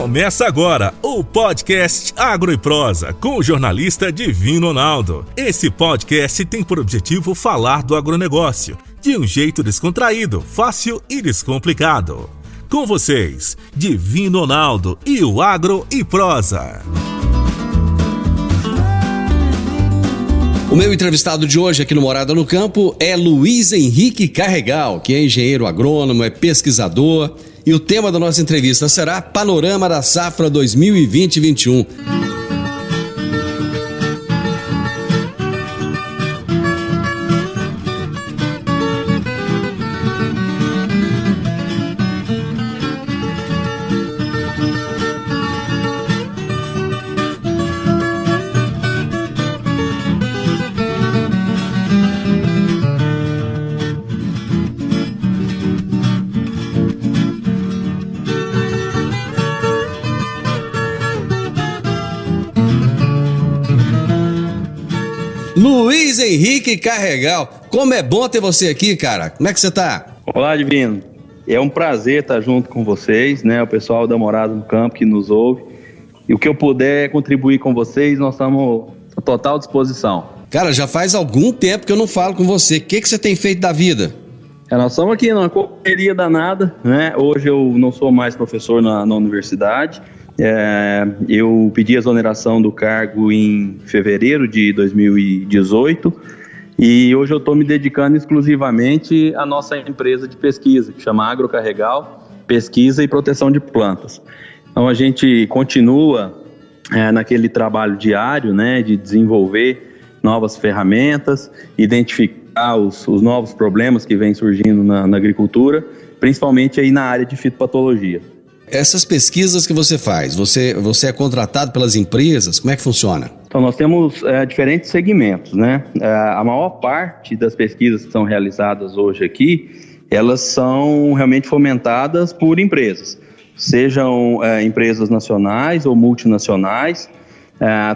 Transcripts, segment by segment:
Começa agora o podcast Agro e Prosa com o jornalista Divino Ronaldo. Esse podcast tem por objetivo falar do agronegócio de um jeito descontraído, fácil e descomplicado. Com vocês, Divino Ronaldo e o Agro e Prosa. O meu entrevistado de hoje aqui no Morada no Campo é Luiz Henrique Carregal, que é engenheiro agrônomo, é pesquisador, e o tema da nossa entrevista será Panorama da Safra 2020-21. Luiz Henrique Carregal, como é bom ter você aqui, cara. Como é que você tá? Olá, Divino. É um prazer estar junto com vocês, né? O pessoal da Morada no Campo que nos ouve. E o que eu puder contribuir com vocês, nós estamos à total disposição. Cara, já faz algum tempo que eu não falo com você. O que você tem feito da vida? Nós estamos aqui numa correria danada, né? Hoje eu não sou mais professor na universidade. Eu pedi a exoneração do cargo em fevereiro de 2018 e hoje eu estou me dedicando exclusivamente à nossa empresa de pesquisa, que chama Agro Carregal, Pesquisa e Proteção de Plantas. Então a gente continua naquele trabalho diário, né, de desenvolver novas ferramentas, identificar os novos problemas que vêm surgindo na agricultura, principalmente aí na área de fitopatologia. Essas pesquisas que você faz, você é contratado pelas empresas? Como é que funciona? Então, nós temos diferentes segmentos, né? A maior parte das pesquisas que são realizadas hoje aqui, elas são realmente fomentadas por empresas, sejam empresas nacionais ou multinacionais,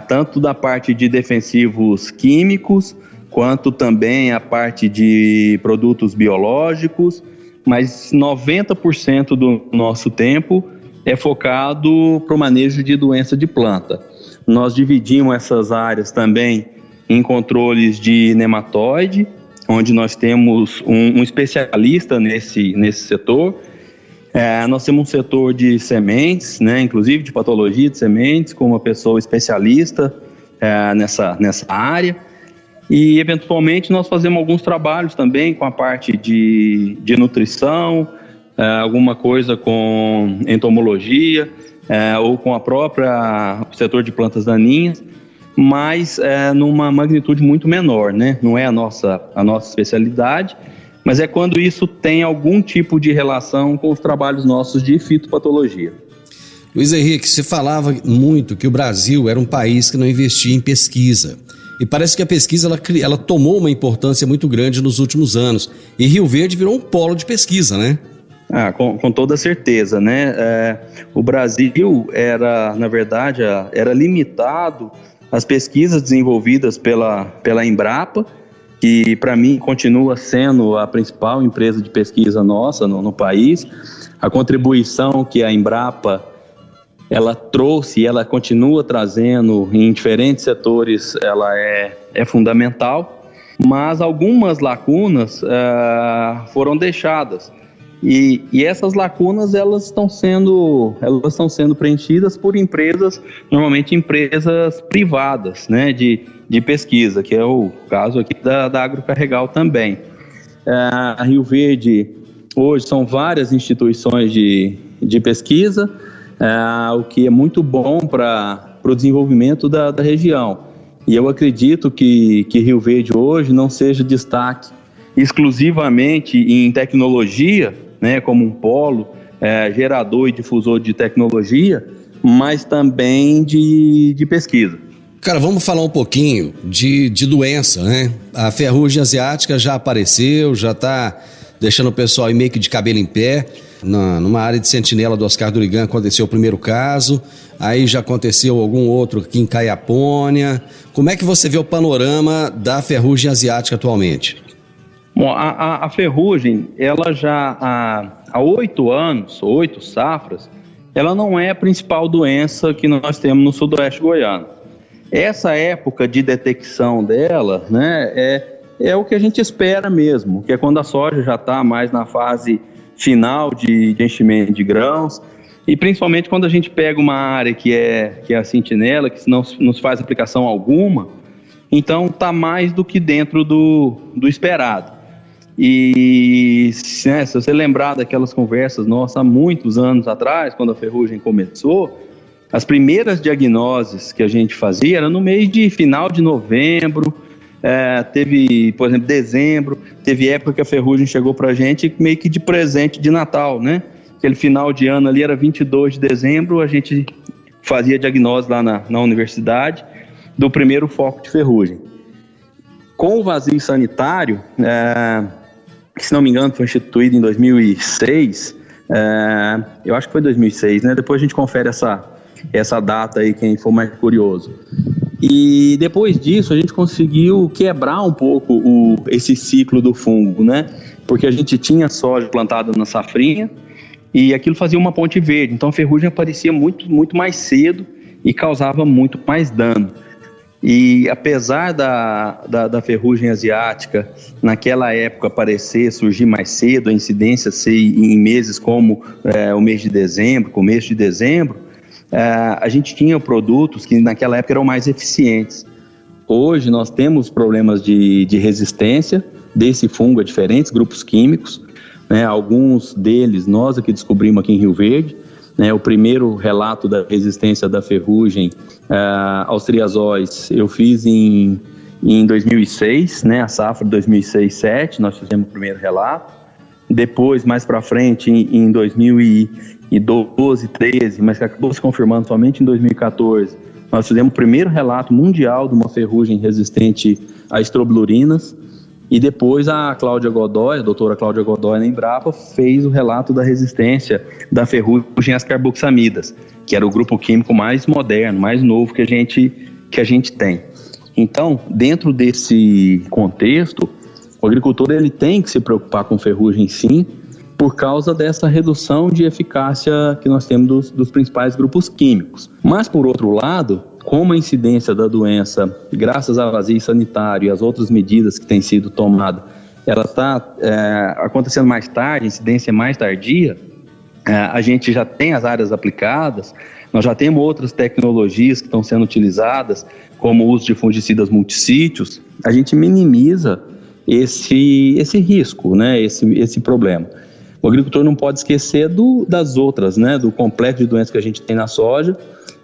tanto da parte de defensivos químicos, quanto também a parte de produtos biológicos, mas 90% do nosso tempo é focado para o manejo de doença de planta. Nós dividimos essas áreas também em controles de nematóide, onde nós temos um especialista nesse setor. Nós temos um setor de sementes, né, inclusive de patologia de sementes, com uma pessoa especialista nessa área. E, eventualmente, nós fazemos alguns trabalhos também com a parte de nutrição, alguma coisa com entomologia, ou com a própria setor de plantas daninhas, mas numa magnitude muito menor, né? Não é a nossa especialidade, mas é quando isso tem algum tipo de relação com os trabalhos nossos de fitopatologia. Luiz Henrique, você falava muito que o Brasil era um país que não investia em pesquisa. E parece que a pesquisa ela tomou uma importância muito grande nos últimos anos. E Rio Verde virou um polo de pesquisa, né? Com toda certeza, né? O Brasil na verdade, era limitado às pesquisas desenvolvidas pela Embrapa, que para mim continua sendo a principal empresa de pesquisa nossa no país. A contribuição que a Embrapa ela trouxe e ela continua trazendo em diferentes setores, ela é fundamental, mas algumas lacunas foram deixadas. E essas lacunas elas estão sendo preenchidas por empresas, normalmente empresas privadas, né, de pesquisa, que é o caso aqui da Agro Carregal também. A Rio Verde, hoje, são várias instituições de pesquisa, o que é muito bom para o desenvolvimento da região. E eu acredito que Rio Verde hoje não seja destaque exclusivamente em tecnologia, né, como um polo gerador e difusor de tecnologia, mas também de pesquisa. Cara, vamos falar um pouquinho de doença, né? A ferrugem asiática já apareceu, já está deixando o pessoal aí meio que de cabelo em pé. Numa área de sentinela do Oscar Durigan aconteceu o primeiro caso, aí já aconteceu algum outro aqui em Caiapônia. Como é que você vê o panorama da ferrugem asiática atualmente? Bom, a ferrugem, ela já há 8 anos, 8 safras, ela não é a principal doença que nós temos no sudoeste goiano. Essa época de detecção dela, né, é o que a gente espera mesmo, que é quando a soja já está mais na fase final de enchimento de grãos, e principalmente quando a gente pega uma área que é a sentinela, que não nos faz aplicação alguma, então está mais do que dentro do esperado. E né, se você lembrar daquelas conversas nossas há muitos anos atrás, quando a ferrugem começou, as primeiras diagnoses que a gente fazia eram no mês de final de novembro, teve, por exemplo, dezembro, teve época que a ferrugem chegou para a gente meio que de presente de Natal, né? Aquele final de ano ali era 22 de dezembro, a gente fazia diagnose lá na universidade do primeiro foco de ferrugem. Com o vazio sanitário, que se não me engano foi instituído em 2006, eu acho que foi 2006, né? Depois a gente confere essa data aí, quem for mais curioso. E depois disso a gente conseguiu quebrar um pouco esse ciclo do fungo, né? Porque a gente tinha soja plantada na safrinha e aquilo fazia uma ponte verde, então a ferrugem aparecia muito, muito mais cedo e causava muito mais dano. E apesar da ferrugem asiática naquela época surgir mais cedo, a incidência ser em meses como o mês de dezembro, começo de dezembro, a gente tinha produtos que naquela época eram mais eficientes. Hoje nós temos problemas de resistência desse fungo a diferentes grupos químicos, né? Alguns deles nós aqui descobrimos aqui em Rio Verde, né? O primeiro relato da resistência da ferrugem aos triazóis eu fiz em 2006, né? A safra de 2006-07, nós fizemos o primeiro relato. Depois, mais para frente, em 2012, 13, mas que acabou se confirmando somente em 2014, nós fizemos o primeiro relato mundial de uma ferrugem resistente a estrobilurinas. E depois a Cláudia Godoy, a doutora Cláudia Godoy na Embrapa, fez o relato da resistência da ferrugem às carboxamidas, que era o grupo químico mais moderno, mais novo que a gente tem. Então, dentro desse contexto, o agricultor ele tem que se preocupar com ferrugem sim, por causa dessa redução de eficácia que nós temos dos principais grupos químicos. Mas, por outro lado, como a incidência da doença, graças ao vazio sanitário e às outras medidas que têm sido tomadas, ela está acontecendo mais tarde, a incidência é mais tardia, a gente já tem as áreas aplicadas, nós já temos outras tecnologias que estão sendo utilizadas, como o uso de fungicidas multissítios, a gente minimiza esse risco, né, esse problema. O agricultor não pode esquecer das outras, né, do complexo de doenças que a gente tem na soja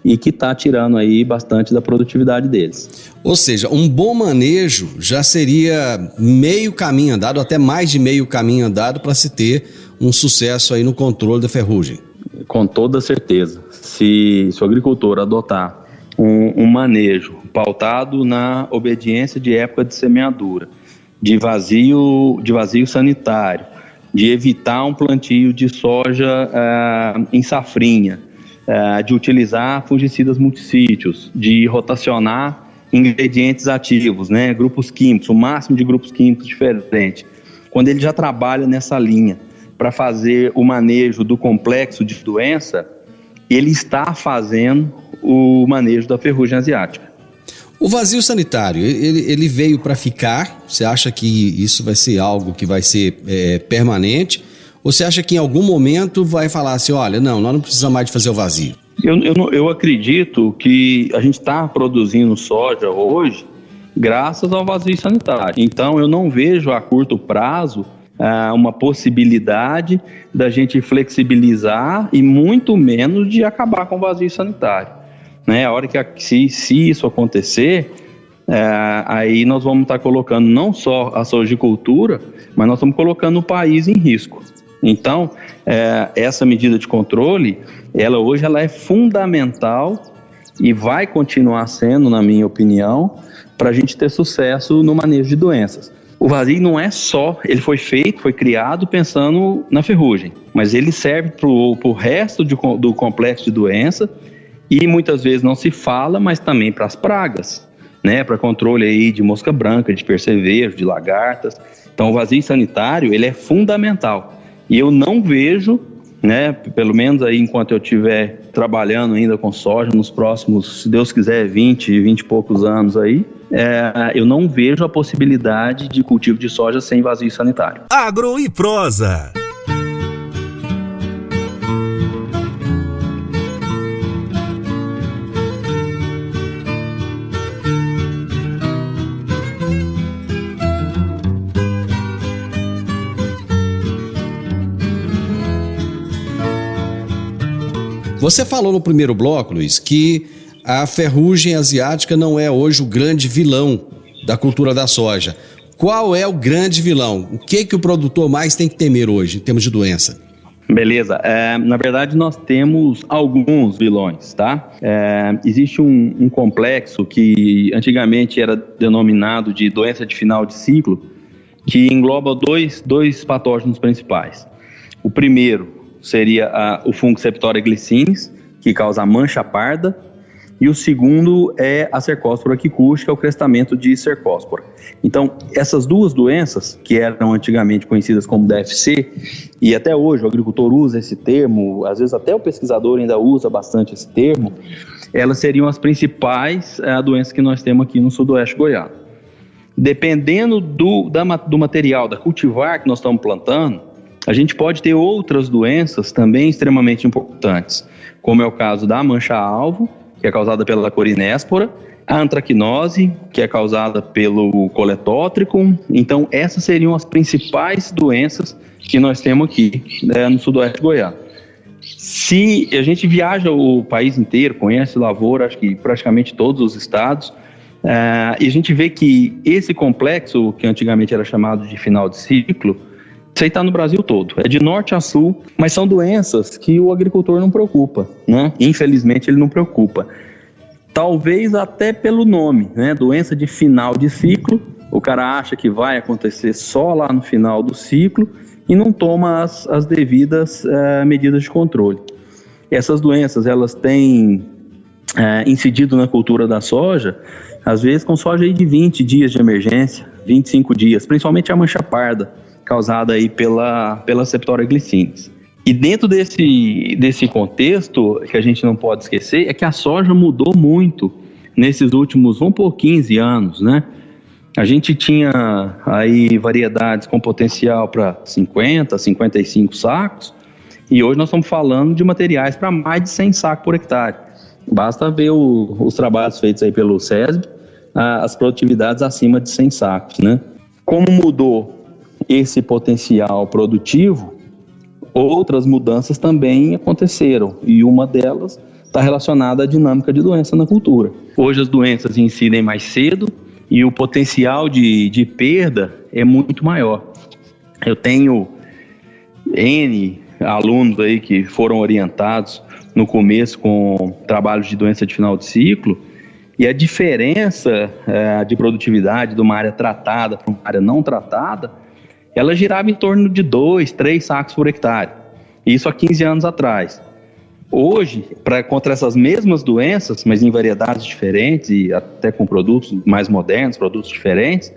e que está tirando aí bastante da produtividade deles. Ou seja, um bom manejo já seria meio caminho andado, até mais de meio caminho andado para se ter um sucesso aí no controle da ferrugem. Com toda certeza. Se o agricultor adotar um manejo pautado na obediência de época de semeadura, de vazio sanitário, de evitar um plantio de soja em safrinha, de utilizar fungicidas multissítios, de rotacionar ingredientes ativos, né, grupos químicos, o máximo de grupos químicos diferentes. Quando ele já trabalha nessa linha para fazer o manejo do complexo de doença, ele está fazendo o manejo da ferrugem asiática. O vazio sanitário, ele veio para ficar? Você acha que isso vai ser algo que vai ser permanente? Ou você acha que em algum momento vai falar assim, olha, nós não precisamos mais de fazer o vazio? Eu acredito que a gente está produzindo soja hoje graças ao vazio sanitário. Então eu não vejo a curto prazo uma possibilidade da gente flexibilizar e muito menos de acabar com o vazio sanitário. Né? A hora que se isso acontecer, aí nós vamos estar colocando não só a sojicultura, mas nós estamos colocando o país em risco. Então, essa medida de controle, hoje ela é fundamental e vai continuar sendo, na minha opinião, para a gente ter sucesso no manejo de doenças. O vazio não é só, ele foi criado pensando na ferrugem, mas ele serve para o resto do complexo de doença e muitas vezes não se fala, mas também para as pragas, né? Para controle aí de mosca branca, de percevejo, de lagartas. Então o vazio sanitário ele é fundamental e eu não vejo né? Pelo menos aí enquanto eu estiver trabalhando ainda com soja, nos próximos, se Deus quiser, 20 e poucos anos aí, eu não vejo a possibilidade de cultivo de soja sem vazio sanitário. Agro e Prosa. Você falou no primeiro bloco, Luiz, que a ferrugem asiática não é hoje o grande vilão da cultura da soja. Qual é o grande vilão? O que o produtor mais tem que temer hoje, em termos de doença? Beleza. Na verdade, nós temos alguns vilões, tá? Existe um complexo que antigamente era denominado de doença de final de ciclo, que engloba dois patógenos principais. O primeiro seria o fungo Septoria glycinis, que causa a mancha parda, e o segundo é a Cercospora quicuxi, que é o crestamento de Cercospora. Então, essas duas doenças, que eram antigamente conhecidas como DFC, e até hoje o agricultor usa esse termo, às vezes até o pesquisador ainda usa bastante esse termo, elas seriam as principais doenças que nós temos aqui no sudoeste goiano. Dependendo do material, da cultivar que nós estamos plantando, a gente pode ter outras doenças também extremamente importantes, como é o caso da mancha-alvo, que é causada pela Corinéspora, a antracnose, que é causada pelo Coletótricum. Então, essas seriam as principais doenças que nós temos aqui, no sudoeste goiano. Se a gente viaja o país inteiro, conhece lavoura, acho que praticamente todos os estados, e a gente vê que esse complexo, que antigamente era chamado de final de ciclo, isso aí está no Brasil todo, é de norte a sul, mas são doenças que o agricultor não preocupa, né? Infelizmente ele não preocupa. Talvez até pelo nome, né? Doença de final de ciclo, o cara acha que vai acontecer só lá no final do ciclo e não toma as devidas medidas de controle. Essas doenças, elas têm incidido na cultura da soja, às vezes com soja aí de 20 dias de emergência, 25 dias, principalmente a mancha parda, causada aí pela Septoria glycinis. E dentro desse contexto, que a gente não pode esquecer, é que a soja mudou muito nesses últimos, 15 anos, né? A gente tinha aí variedades com potencial para 50, 55 sacos, e hoje nós estamos falando de materiais para mais de 100 sacos por hectare. Basta ver os trabalhos feitos aí pelo SESB, as produtividades acima de 100 sacos, né? Como mudou esse potencial produtivo, outras mudanças também aconteceram, e uma delas está relacionada à dinâmica de doença na cultura. Hoje as doenças incidem mais cedo e o potencial de perda é muito maior. Eu tenho N alunos aí que foram orientados no começo com trabalhos de doença de final de ciclo, e a diferença de produtividade de uma área tratada para uma área não tratada, ela girava em torno de 2, 3 sacos por hectare. Isso há 15 anos atrás. Hoje, contra essas mesmas doenças, mas em variedades diferentes e até com produtos mais modernos, produtos diferentes,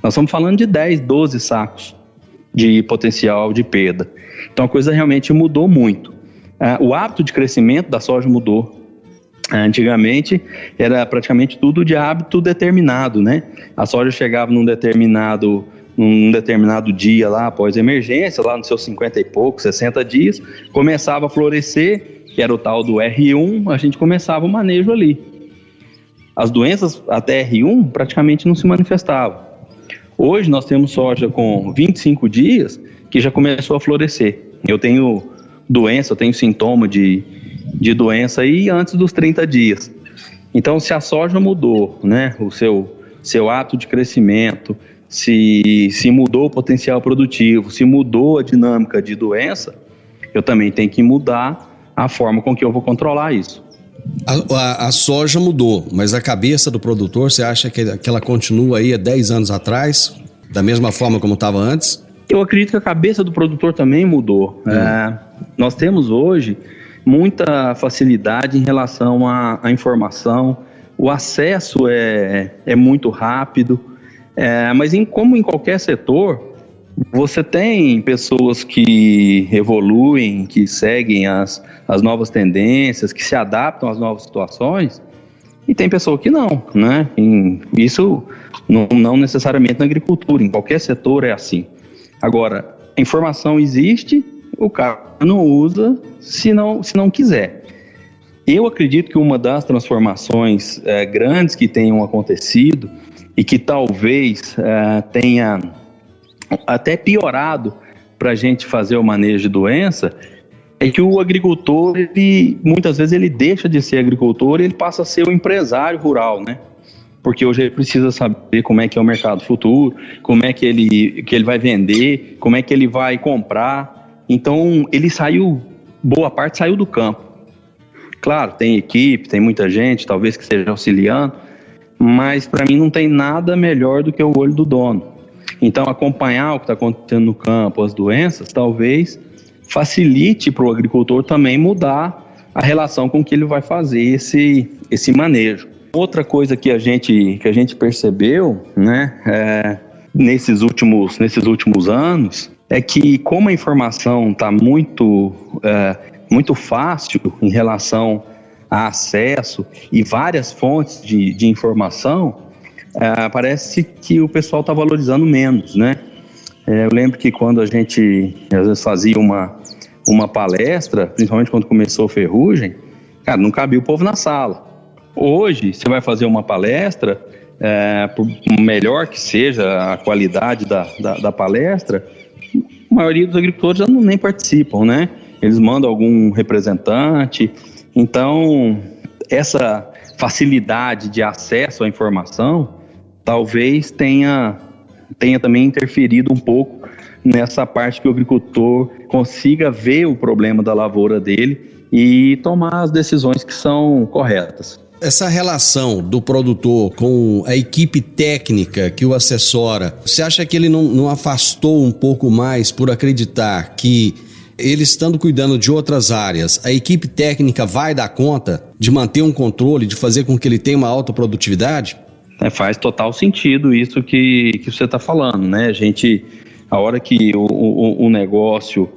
nós estamos falando de 10, 12 sacos de potencial de perda. Então a coisa realmente mudou muito. O hábito de crescimento da soja mudou. Antigamente era praticamente tudo de hábito determinado, né? A soja chegava num determinado dia lá após a emergência, lá nos seus 50 e poucos, 60 dias, começava a florescer, que era o tal do R1, a gente começava o manejo ali. As doenças até R1 praticamente não se manifestavam. Hoje nós temos soja com 25 dias que já começou a florescer. Eu tenho sintoma de doença aí antes dos 30 dias. Então, se a soja mudou, né, o seu hábito de crescimento, se mudou o potencial produtivo, se mudou a dinâmica de doença, eu também tenho que mudar a forma com que eu vou controlar isso. A soja mudou, mas a cabeça do produtor, você acha que ela continua aí há 10 anos atrás, da mesma forma como estava antes? Eu acredito que a cabeça do produtor também mudou. Nós temos hoje muita facilidade em relação à informação, o acesso é muito rápido, mas como em qualquer setor, Você tem pessoas que evoluem, que seguem as novas tendências, que se adaptam às novas situações, e tem pessoa que não, né? Isso não necessariamente na agricultura, em qualquer setor é assim. Agora, a informação existe, o cara não usa se não quiser. Eu acredito que uma das transformações grandes que tenham acontecido e que talvez tenha até piorado para a gente fazer o manejo de doença, é que o agricultor, muitas vezes ele deixa de ser agricultor e ele passa a ser o empresário rural, né? Porque hoje ele precisa saber como é que é o mercado futuro, como é que ele vai vender, como é que ele vai comprar. Então, boa parte saiu do campo. Claro, tem equipe, tem muita gente, talvez que esteja auxiliando, mas para mim não tem nada melhor do que o olho do dono. Então, acompanhar o que está acontecendo no campo, as doenças, talvez facilite para o agricultor também mudar a relação com que ele vai fazer esse manejo. Outra coisa que a gente percebeu, né, nesses últimos anos, é que como a informação está muito fácil em relação a acesso e várias fontes de informação, parece que o pessoal está valorizando menos, né? Eu lembro que quando a gente às vezes fazia uma palestra, principalmente quando começou a ferrugem, cara, não cabia o povo na sala. Hoje, você vai fazer uma palestra, por melhor que seja a qualidade da palestra, a maioria dos agricultores já nem participam, né? Eles mandam algum representante. Então, essa facilidade de acesso à informação talvez tenha também interferido um pouco nessa parte que o agricultor consiga ver o problema da lavoura dele e tomar as decisões que são corretas. Essa relação do produtor com a equipe técnica que o assessora, você acha que ele não afastou um pouco mais por acreditar que ele estando cuidando de outras áreas, a equipe técnica vai dar conta de manter um controle, de fazer com que ele tenha uma alta produtividade? Faz total sentido isso que você está falando, né? A hora que o negócio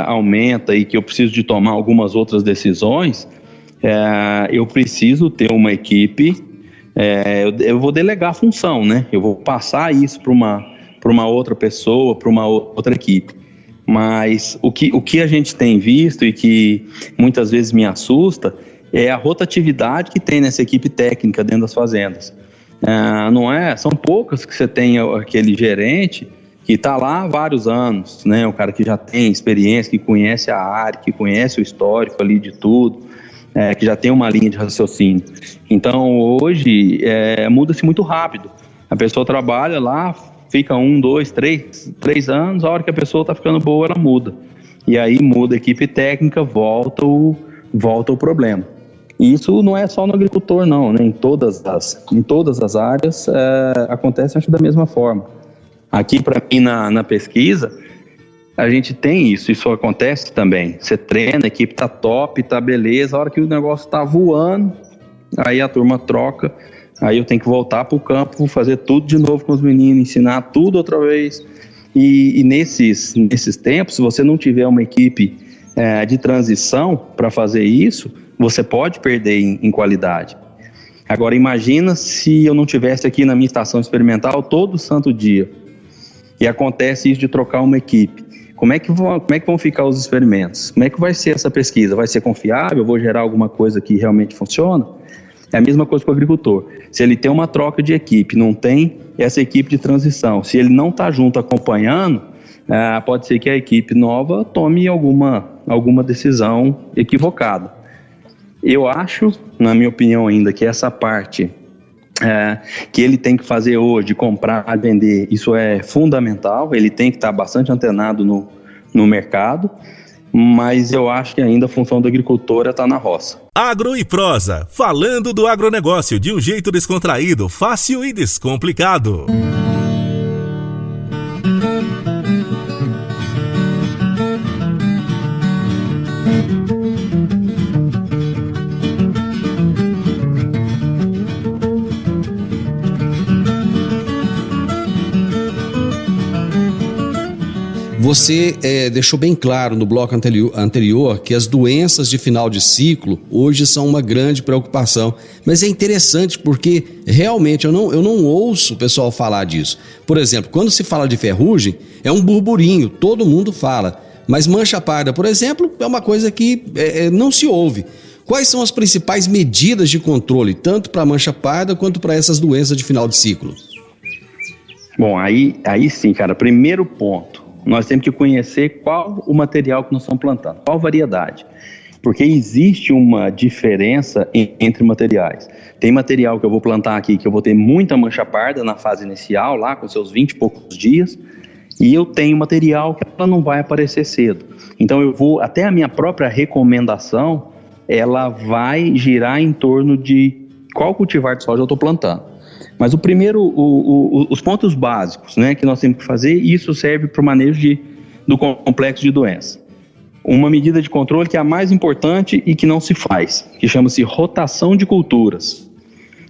aumenta e que eu preciso de tomar algumas outras decisões, eu preciso ter uma equipe, eu vou delegar a função, né? Eu vou passar isso para uma outra pessoa, para uma outra equipe. Mas o que a gente tem visto e que muitas vezes me assusta é a rotatividade que tem nessa equipe técnica dentro das fazendas. São poucas que você tem aquele gerente que está lá há vários anos, né? O cara que já tem experiência, que conhece a área, que conhece o histórico ali de tudo, que já tem uma linha de raciocínio. Então, hoje, muda-se muito rápido. A pessoa trabalha lá, fica 1, 2, 3 anos, a hora que a pessoa está ficando boa, ela muda. E aí muda a equipe técnica, volta o problema. E isso não é só no agricultor, não, né? Em todas as áreas acontece, acho, da mesma forma. Aqui, para mim, na pesquisa, a gente tem isso acontece também. Você treina, a equipe tá top, tá beleza, a hora que o negócio tá voando, aí a turma troca, aí eu tenho que voltar pro campo, fazer tudo de novo com os meninos, ensinar tudo outra vez. E nesses tempos, se você não tiver uma equipe de transição para fazer isso, você pode perder em qualidade. Agora, imagina se eu não tivesse aqui na minha estação experimental todo santo dia, e acontece isso de trocar uma equipe. Como é que vão ficar os experimentos? Como é que vai ser essa pesquisa? Vai ser confiável? Eu vou gerar alguma coisa que realmente funciona? É a mesma coisa para o agricultor. Se ele tem uma troca de equipe, não tem essa equipe de transição, se ele não está junto acompanhando, pode ser que a equipe nova tome alguma decisão equivocada. Eu acho, na minha opinião ainda, que essa parte que ele tem que fazer hoje, comprar, vender, isso é fundamental, ele tem que estar bastante antenado no mercado, mas eu acho que ainda a função do agricultor está na roça. Agro e Prosa, falando do agronegócio de um jeito descontraído, fácil e descomplicado. Você deixou bem claro no bloco anterior que as doenças de final de ciclo hoje são uma grande preocupação, mas é interessante porque realmente eu não ouço o pessoal falar disso. Por exemplo, quando se fala de ferrugem, é um burburinho, todo mundo fala, mas mancha parda, por exemplo, é uma coisa que não se ouve. Quais são as principais medidas de controle, tanto para a mancha parda quanto para essas doenças de final de ciclo? Bom, aí sim, cara, primeiro ponto, nós temos que conhecer qual o material que nós estamos plantando, qual variedade, porque existe uma diferença entre materiais. Tem material que eu vou plantar aqui que eu vou ter muita mancha parda na fase inicial, lá com seus 20 e poucos dias, e eu tenho material que ela não vai aparecer cedo. Então eu vou, até a minha própria recomendação, ela vai girar em torno de qual cultivar de soja eu estou plantando. Mas o primeiro, os pontos básicos, né, que nós temos que fazer, e isso serve para o manejo do complexo de doença. Uma medida de controle que é a mais importante e que não se faz, que chama-se rotação de culturas.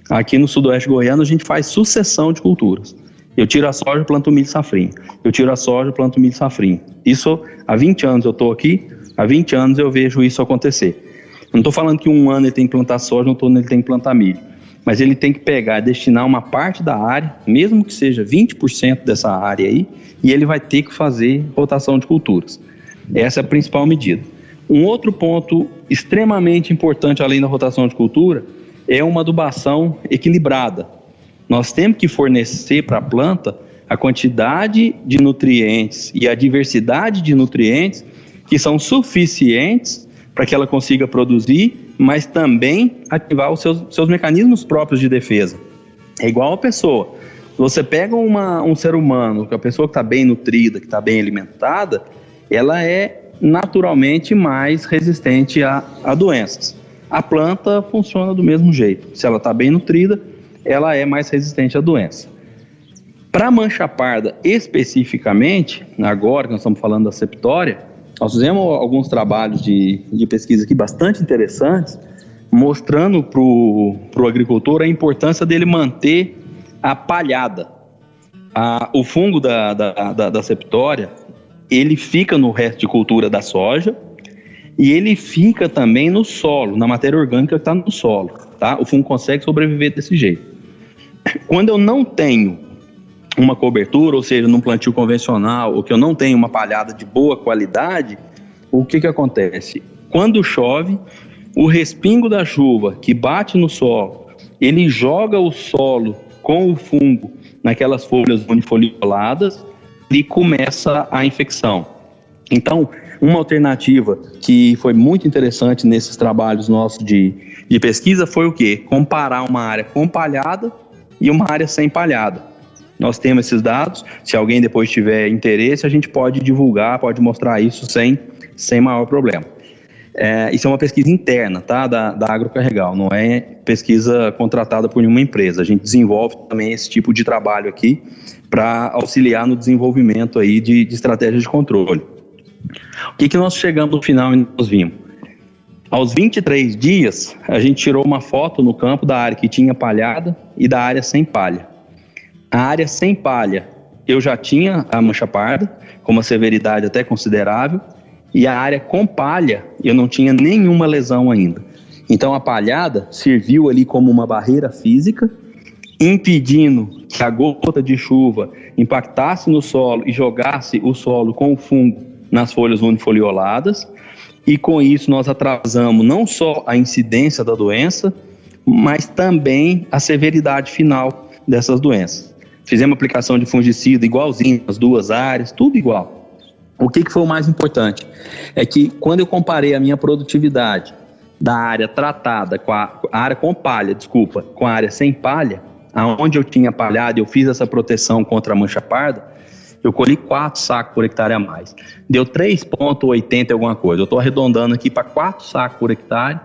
Aqui no sudoeste goiano a gente faz sucessão de culturas. Eu tiro a soja, planto milho safrinha. Eu tiro a soja, planto milho safrinha. Isso, há 20 anos eu estou aqui, há 20 anos eu vejo isso acontecer. Não estou falando que um ano ele tem que plantar soja, não estou falando que ele tem que plantar milho. Mas ele tem que pegar e destinar uma parte da área, mesmo que seja 20% dessa área aí, e ele vai ter que fazer rotação de culturas. Essa é a principal medida. Um outro ponto extremamente importante, além da rotação de cultura, é uma adubação equilibrada. Nós temos que fornecer para a planta a quantidade de nutrientes e a diversidade de nutrientes que são suficientes para que ela consiga produzir, mas também ativar os seus mecanismos próprios de defesa. É igual a pessoa. Você pega um ser humano, que é a pessoa que está bem nutrida, que está bem alimentada, ela é naturalmente mais resistente a doenças. A planta funciona do mesmo jeito. Se ela está bem nutrida, ela é mais resistente à doença. Para a mancha parda especificamente, agora que nós estamos falando da septória, nós fizemos alguns trabalhos de pesquisa aqui bastante interessantes, mostrando para o agricultor a importância dele manter a palhada. O fungo da septória, ele fica no resto de cultura da soja e ele fica também no solo, na matéria orgânica que está no solo. Tá? O fungo consegue sobreviver desse jeito. Quando eu não tenho uma cobertura, ou seja, num plantio convencional, ou que eu não tenho uma palhada de boa qualidade, o que acontece? Quando chove, o respingo da chuva que bate no solo, ele joga o solo com o fungo naquelas folhas unifolioladas e começa a infecção. Então, uma alternativa que foi muito interessante nesses trabalhos nossos de pesquisa foi o quê? Comparar uma área com palhada e uma área sem palhada. Nós temos esses dados, se alguém depois tiver interesse, a gente pode divulgar, pode mostrar isso sem maior problema. Isso é uma pesquisa interna, tá, da Agrocarregal, não é pesquisa contratada por nenhuma empresa. A gente desenvolve também esse tipo de trabalho aqui para auxiliar no desenvolvimento aí de estratégias de controle. O que nós chegamos no final e nós vimos? Aos 23 dias, a gente tirou uma foto no campo da área que tinha palhada e da área sem palha. A área sem palha, eu já tinha a mancha parda, com uma severidade até considerável, e a área com palha, eu não tinha nenhuma lesão ainda. Então a palhada serviu ali como uma barreira física, impedindo que a gota de chuva impactasse no solo e jogasse o solo com o fungo nas folhas unifolioladas, e com isso nós atrasamos não só a incidência da doença, mas também a severidade final dessas doenças. Fizemos aplicação de fungicida igualzinho nas duas áreas, tudo igual. O que foi o mais importante? É que quando eu comparei a minha produtividade da área tratada com a área com palha, com a área sem palha, aonde eu tinha palhado e eu fiz essa proteção contra a mancha parda, eu colhi 4 sacos por hectare a mais. Deu 3,80 alguma coisa. Eu estou arredondando aqui para 4 sacos por hectare,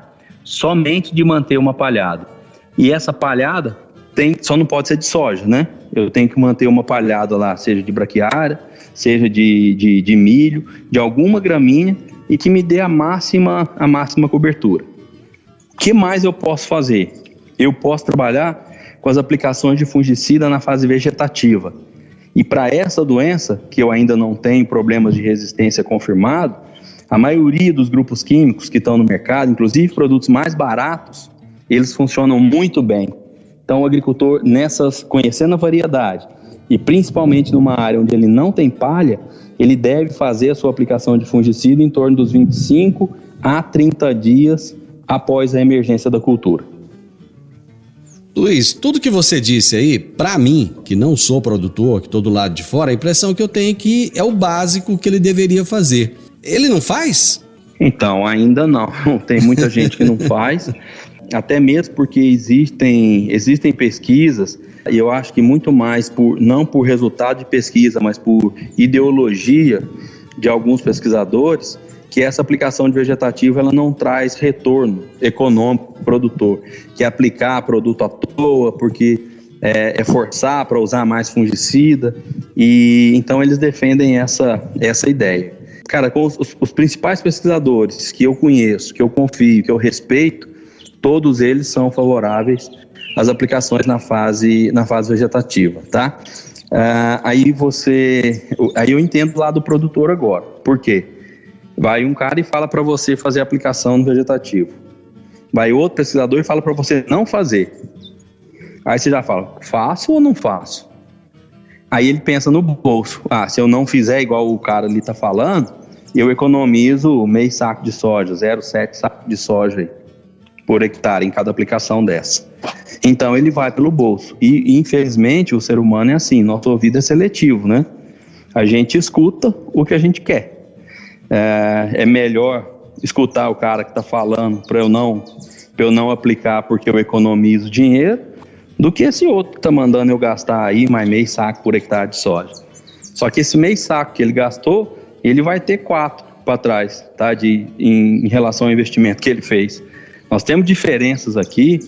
somente de manter uma palhada. E essa palhada só não pode ser de soja, né? Eu tenho que manter uma palhada lá, seja de braquiária, seja de milho, de alguma gramínea, e que me dê a máxima cobertura. O que mais eu posso fazer? Eu posso trabalhar com as aplicações de fungicida na fase vegetativa. E para essa doença, que eu ainda não tenho problemas de resistência confirmado, a maioria dos grupos químicos que estão no mercado, inclusive produtos mais baratos, eles funcionam muito bem. Então o agricultor, conhecendo a variedade, e principalmente numa área onde ele não tem palha, ele deve fazer a sua aplicação de fungicida em torno dos 25 a 30 dias após a emergência da cultura. Luiz, tudo que você disse aí, para mim, que não sou produtor, que estou do lado de fora, a impressão que eu tenho é que é o básico que ele deveria fazer. Ele não faz? Então, ainda não. Tem muita gente que não faz, até mesmo porque existem pesquisas, e eu acho que muito mais não por resultado de pesquisa, mas por ideologia de alguns pesquisadores, que essa aplicação de vegetativo ela não traz retorno econômico para o produtor, que é aplicar produto à toa, porque é forçar para usar mais fungicida, e então eles defendem essa ideia. Cara, com os principais pesquisadores que eu conheço, que eu confio, que eu respeito, todos eles são favoráveis às aplicações na fase vegetativa, tá? Aí eu entendo do lado do produtor agora. Por quê? Vai um cara e fala para você fazer a aplicação no vegetativo. Vai outro pesquisador e fala para você não fazer. Aí você já fala, faço ou não faço? Aí ele pensa no bolso. Se eu não fizer igual o cara ali está falando, eu economizo meio saco de soja, 0,7 saco de soja aí, por hectare em cada aplicação dessa. Então ele vai pelo bolso. E infelizmente o ser humano é assim, nosso ouvido é seletivo, né? A gente escuta o que a gente quer. É melhor escutar o cara que está falando para eu não aplicar porque eu economizo dinheiro, do que esse outro que está mandando eu gastar aí mais meio saco por hectare de soja. Só que esse meio saco que ele gastou, ele vai ter 4 para trás, tá? Em relação ao investimento que ele fez. Nós temos diferenças aqui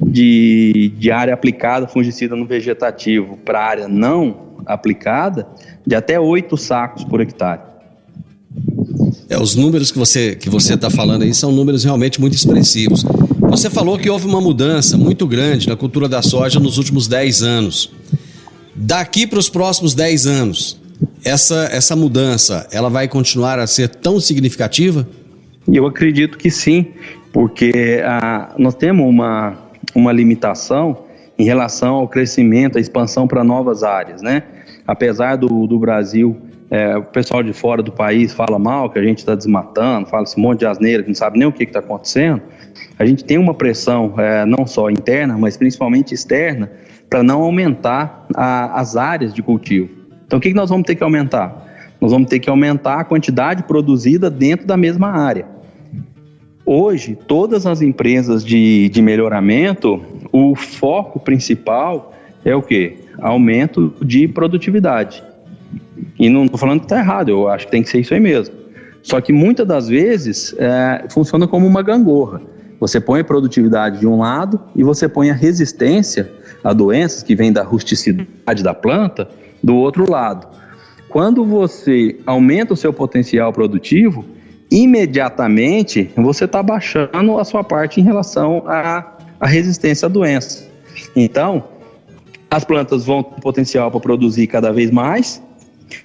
de área aplicada fungicida no vegetativo para área não aplicada de até 8 sacos por hectare. Os números que você está falando aí são números realmente muito expressivos. Você falou que houve uma mudança muito grande na cultura da soja nos últimos 10 anos. Daqui para os próximos 10 anos, essa mudança, ela vai continuar a ser tão significativa? Eu acredito que sim, porque nós temos uma limitação em relação ao crescimento, à expansão para novas áreas, né? Apesar do Brasil, o pessoal de fora do país fala mal, que a gente está desmatando, fala esse monte de asneira, que não sabe nem o que está acontecendo, a gente tem uma pressão não só interna, mas principalmente externa, para não aumentar as áreas de cultivo. Então o que nós vamos ter que aumentar? Nós vamos ter que aumentar a quantidade produzida dentro da mesma área. Hoje, todas as empresas de melhoramento, o foco principal é o quê? Aumento de produtividade. E não estou falando que está errado, eu acho que tem que ser isso aí mesmo. Só que muitas das vezes funciona como uma gangorra. Você põe a produtividade de um lado e você põe a resistência a doenças que vem da rusticidade da planta do outro lado. Quando você aumenta o seu potencial produtivo, imediatamente você está baixando a sua parte em relação à resistência à doença. Então, as plantas vão ter potencial para produzir cada vez mais,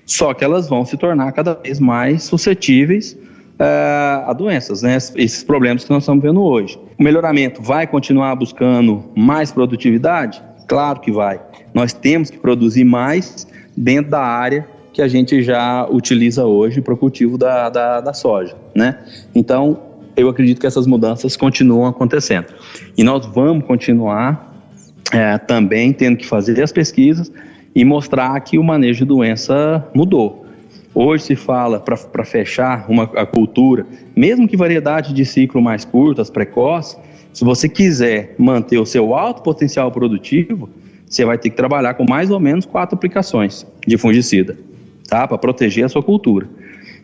só que elas vão se tornar cada vez mais suscetíveis a doenças, né? Esses problemas que nós estamos vendo hoje. O melhoramento vai continuar buscando mais produtividade? Claro que vai. Nós temos que produzir mais dentro da área que a gente já utiliza hoje para o cultivo da soja, né? Então, eu acredito que essas mudanças continuam acontecendo. E nós vamos continuar também tendo que fazer as pesquisas e mostrar que o manejo de doença mudou. Hoje se fala para fechar a cultura, mesmo que variedade de ciclo mais curtas, precoce, se você quiser manter o seu alto potencial produtivo, você vai ter que trabalhar com mais ou menos 4 aplicações de fungicida, tá? Para proteger a sua cultura.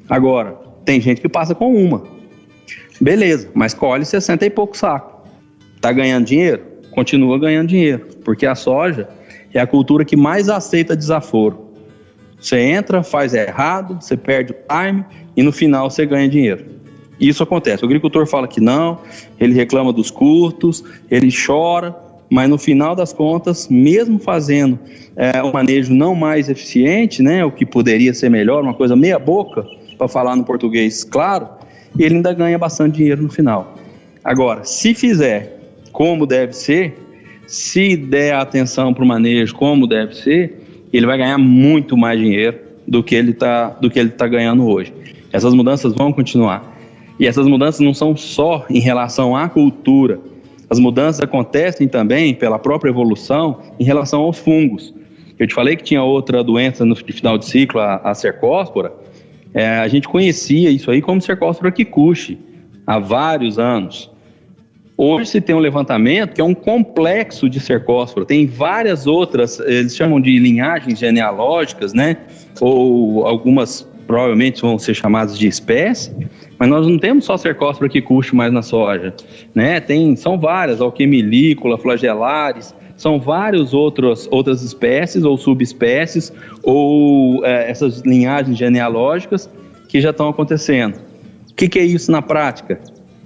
Agora, tem gente que passa com uma. Beleza, mas colhe 60 e pouco sacos. Está ganhando dinheiro? Continua ganhando dinheiro, porque a soja é a cultura que mais aceita desaforo. Você entra, faz errado, você perde o time e no final você ganha dinheiro. Isso acontece. O agricultor fala que não, ele reclama dos custos, ele chora, mas no final das contas, mesmo fazendo um manejo não mais eficiente, né, o que poderia ser melhor, uma coisa meia boca, para falar no português claro, ele ainda ganha bastante dinheiro no final. Agora, se fizer como deve ser, se der atenção para o manejo como deve ser, ele vai ganhar muito mais dinheiro do que ele tá ganhando hoje. Essas mudanças vão continuar. E essas mudanças não são só em relação à cultura. As mudanças acontecem também pela própria evolução em relação aos fungos. Eu te falei que tinha outra doença no final de ciclo, a cercóspora. A gente conhecia isso aí como cercóspora kikuchi há vários anos. Hoje se tem um levantamento que é um complexo de cercóspora. Tem várias outras, eles chamam de linhagens genealógicas, né? Ou algumas provavelmente vão ser chamadas de espécie, mas nós não temos só cercóspora kikuchi mais na soja, né? São várias, alquemilícola, flagelares, são várias outras espécies ou subespécies ou essas linhagens genealógicas que já estão acontecendo. O que é isso na prática?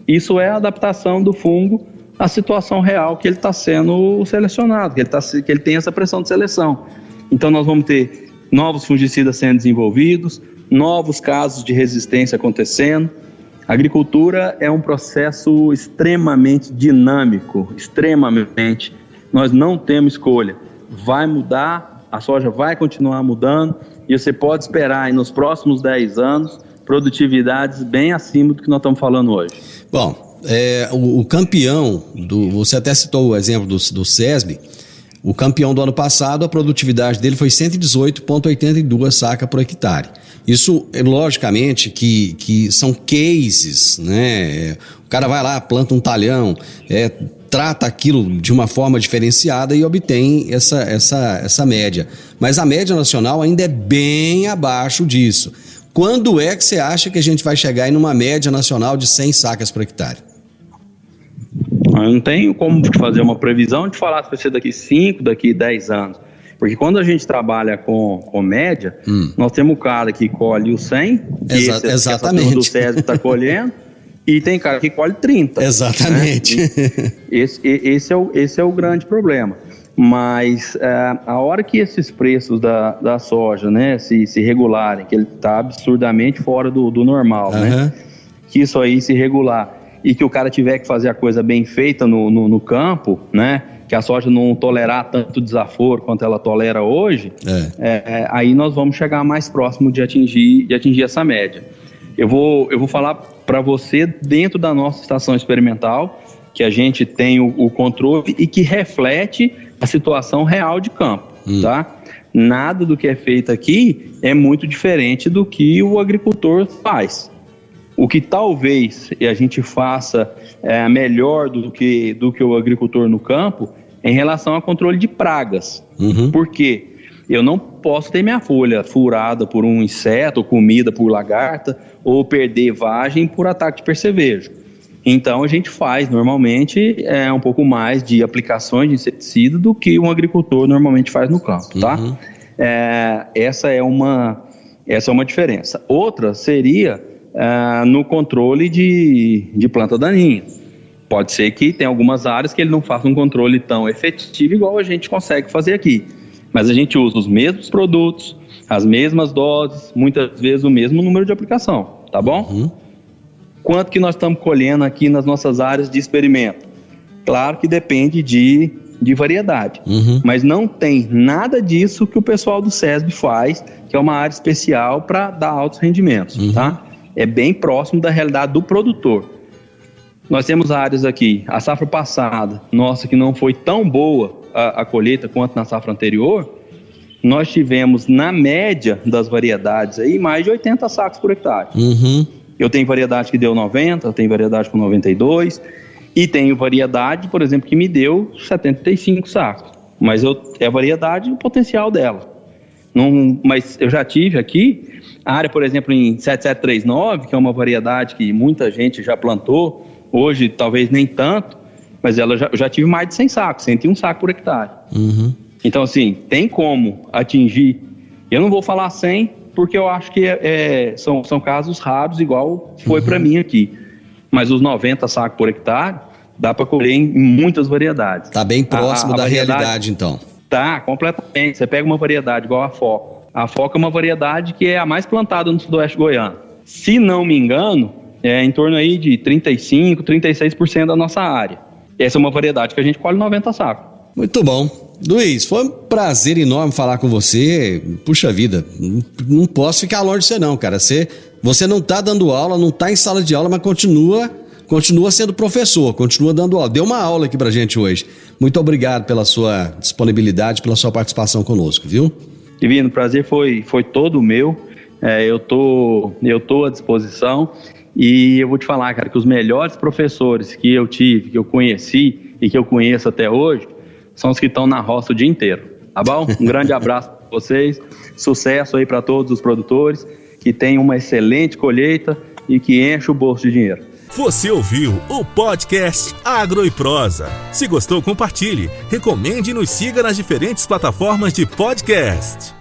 Isso é a adaptação do fungo à situação real que ele está sendo selecionado, que ele tem essa pressão de seleção. Então nós vamos ter novos fungicidas sendo desenvolvidos, novos casos de resistência acontecendo. A agricultura é um processo extremamente dinâmico, extremamente. Nós não temos escolha. Vai mudar, a soja vai continuar mudando e você pode esperar aí nos próximos 10 anos produtividades bem acima do que nós estamos falando hoje. Bom, o campeão, você até citou o exemplo do SESB, o campeão do ano passado, a produtividade dele foi 118,82 sacas por hectare. Isso, logicamente, que são cases, né? O cara vai lá, planta um talhão, trata aquilo de uma forma diferenciada e obtém essa média. Mas a média nacional ainda é bem abaixo disso. Quando é que você acha que a gente vai chegar em uma média nacional de 100 sacas por hectare? Eu não tenho como fazer uma previsão de falar se vai ser daqui 5, daqui 10 anos. Porque quando a gente trabalha com média, nós temos o cara que colhe o 100, exatamente. Que do SESB está colhendo, e tem cara que colhe 30. Exatamente. Né? Esse é o grande problema. Mas a hora que esses preços da soja, né, se regularem, que ele está absurdamente fora do normal, né, que isso aí se regular e que o cara tiver que fazer a coisa bem feita no campo, né, que a soja não tolerar tanto desaforo quanto ela tolera hoje, aí nós vamos chegar mais próximo de atingir essa média. Eu vou falar para você dentro da nossa estação experimental, que a gente tem o controle e que reflete a situação real de campo, tá? Nada do que é feito aqui é muito diferente do que o agricultor faz. O que talvez a gente faça melhor do que o agricultor no campo é em relação ao controle de pragas. Por quê? Eu não posso ter minha folha furada por um inseto, ou comida por lagarta, ou perder vagem por ataque de percevejo. Então a gente faz normalmente um pouco mais de aplicações de inseticida do que um agricultor normalmente faz no campo, tá? Essa é uma diferença. Outra seria no controle de planta daninha. Pode ser que tenha algumas áreas que ele não faça um controle tão efetivo igual a gente consegue fazer aqui. Mas a gente usa os mesmos produtos, as mesmas doses, muitas vezes o mesmo número de aplicação, tá bom? Quanto que nós estamos colhendo aqui nas nossas áreas de experimento? Claro que depende de variedade, mas não tem nada disso que o pessoal do SESB faz, que é uma área especial para dar altos rendimentos, tá? É bem próximo da realidade do produtor. Nós temos áreas aqui, a safra passada, nossa, que não foi tão boa a colheita quanto na safra anterior, nós tivemos, na média das variedades, aí, mais de 80 sacos por hectare. Eu tenho variedade que deu 90, eu tenho variedade com 92, e tenho variedade, por exemplo, que me deu 75 sacos. Mas é a variedade e o potencial dela. Mas eu já tive aqui, a área, por exemplo, em 7739, que é uma variedade que muita gente já plantou, hoje talvez nem tanto, mas eu já tive mais de 100 sacos, 101 sacos por hectare. Então, assim, tem como atingir. Eu não vou falar 100, porque eu acho que são casos raros, igual foi para mim aqui. Mas os 90 sacos por hectare Dá para colher em muitas variedades. Tá bem próximo da realidade, então. Tá, completamente. Você pega uma variedade igual a Foco. A Foco é uma variedade que é a mais plantada no sudoeste goiano. Se não me engano, é em torno aí de 35%, 36% da nossa área. Essa é uma variedade que a gente colhe 90 sacos. Muito bom. Luiz, foi um prazer enorme falar com você. Puxa vida, não posso ficar longe de você não, cara. Você não tá dando aula, não tá em sala de aula, mas continua sendo professor, continua dando aula. Deu uma aula aqui pra gente hoje. Muito obrigado pela sua disponibilidade, pela sua participação conosco, viu? Divino, o prazer foi todo meu. Eu tô à disposição e eu vou te falar, cara, que os melhores professores que eu tive, que eu conheci e que eu conheço até hoje, são os que estão na roça o dia inteiro, tá bom? Um grande abraço para vocês, sucesso aí para todos os produtores, que tenham uma excelente colheita e que enche o bolso de dinheiro. Você ouviu o podcast Agro e Prosa. Se gostou, compartilhe, recomende e nos siga nas diferentes plataformas de podcast.